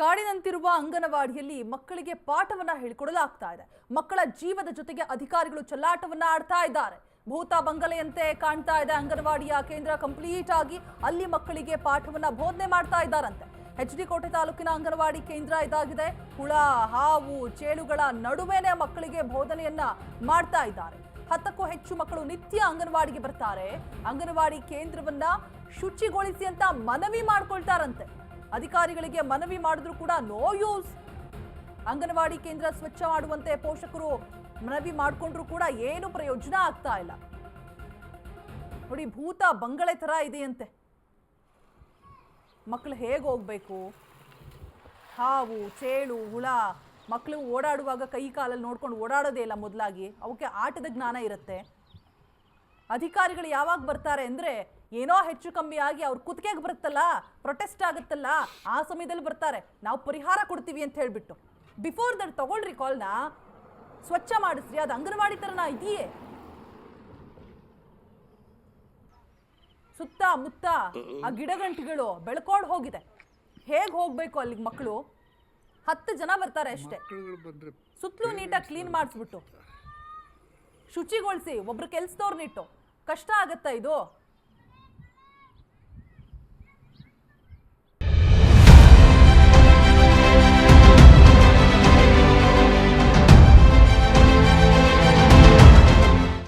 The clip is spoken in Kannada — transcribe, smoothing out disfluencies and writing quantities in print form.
ಕಾಡಿನಂತಿರುವ ಅಂಗನವಾಡಿಯಲ್ಲಿ ಮಕ್ಕಳಿಗೆ ಪಾಠವನ್ನ ಹೇಳಿಕೊಡಲಾಗ್ತಾ ಇದೆ. ಮಕ್ಕಳ ಜೀವದ ಜೊತೆಗೆ ಅಧಿಕಾರಿಗಳು ಚೆಲ್ಲಾಟವನ್ನ ಆಡ್ತಾ ಇದ್ದಾರೆ. ಭೂತ ಬಂಗಲೆಯಂತೆ ಕಾಣ್ತಾ ಇದೆ ಅಂಗನವಾಡಿಯ ಕೇಂದ್ರ. ಕಂಪ್ಲೀಟ್ ಆಗಿ ಅಲ್ಲಿ ಮಕ್ಕಳಿಗೆ ಪಾಠವನ್ನ ಬೋಧನೆ ಮಾಡ್ತಾ ಇದ್ದಾರಂತೆ. HD ಕೋಟೆ ತಾಲೂಕಿನ ಅಂಗನವಾಡಿ ಕೇಂದ್ರ ಇದಾಗಿದೆ. ಹುಳ, ಹಾವು, ಚೇಳುಗಳ ನಡುವೆನೆ ಮಕ್ಕಳಿಗೆ ಬೋಧನೆಯನ್ನ ಮಾಡ್ತಾ ಇದ್ದಾರೆ. 10ಕ್ಕೂ ಹೆಚ್ಚು ಮಕ್ಕಳು ನಿತ್ಯ ಅಂಗನವಾಡಿಗೆ ಬರ್ತಾರೆ. ಅಂಗನವಾಡಿ ಕೇಂದ್ರವನ್ನ ಶುಚಿಗೊಳಿಸಿ ಅಂತ ಮನವಿ ಮಾಡ್ಕೊಳ್ತಾರಂತೆ. ಅಧಿಕಾರಿಗಳಿಗೆ ಮನವಿ ಮಾಡಿದ್ರು ಕೂಡ ನೋ ಯೂಸ್. ಅಂಗನವಾಡಿ ಕೇಂದ್ರ ಸ್ವಚ್ಛ ಮಾಡುವಂತೆ ಪೋಷಕರು ಮನವಿ ಮಾಡಿಕೊಂಡ್ರು ಕೂಡ ಏನು ಪ್ರಯೋಜನ ಆಗ್ತಾ ಇಲ್ಲ. ನೋಡಿ, ಭೂತ ಬಂಗಲೆ ತರ ಇದೆಯಂತೆ. ಮಕ್ಕಳು ಹೇಗೆ ಹೋಗ್ಬೇಕು? ಹಾವು, ಚೇಳು, ಹುಳ, ಮಕ್ಕಳು ಓಡಾಡುವಾಗ ಕೈ ಕಾಲಲ್ಲಿ ನೋಡ್ಕೊಂಡು ಓಡಾಡೋದೇ ಇಲ್ಲ. ಮೊದಲಾಗಿ ಅವಕ್ಕೆ ಆಟದ ಜ್ಞಾನ ಇರುತ್ತೆ. ಅಧಿಕಾರಿಗಳು ಯಾವಾಗ ಬರ್ತಾರೆ ಅಂದ್ರೆ ಏನೋ ಹೆಚ್ಚು ಕಮ್ಮಿ ಆಗಿ ಅವ್ರ ಕುತ್ತಿಗೆಗೆ ಬರುತ್ತಲ್ಲ, ಪ್ರೊಟೆಸ್ಟ್ ಆಗುತ್ತಲ್ಲ, ಆ ಸಮಯದಲ್ಲಿ ಬರ್ತಾರೆ. ನಾವು ಪರಿಹಾರ ಕೊಡ್ತೀವಿ ಅಂತ ಹೇಳ್ಬಿಟ್ಟು. ಬಿಫೋರ್ ದಟ್ ತಗೊಳ್ರಿ ಕಾಲ್ನ, ಸ್ವಚ್ಛ ಮಾಡಿಸ್ರಿ. ಅದು ಅಂಗನವಾಡಿ ತರನ ಇದೆಯೇ? ಸುತ್ತ ಮುತ್ತ ಆ ಗಿಡಗಂಟಿಗಳು ಬೆಳ್ಕೊಂಡು ಹೋಗಿದೆ. ಹೇಗೆ ಹೋಗ್ಬೇಕು ಅಲ್ಲಿಗೆ ಮಕ್ಕಳು? 10 ಜನ ಬರ್ತಾರೆ ಅಷ್ಟೇ. ಸುತ್ತಲೂ ನೀಟಾಗಿ ಕ್ಲೀನ್ ಮಾಡಿಸ್ಬಿಟ್ಟು ಶುಚಿಗೊಳಿಸಿ ಒಬ್ರು ಕೆಲ್ಸದವ್ರನ್ನಿಟ್ಟು ಕಷ್ಟ ಆಗತ್ತಾ ಇದು?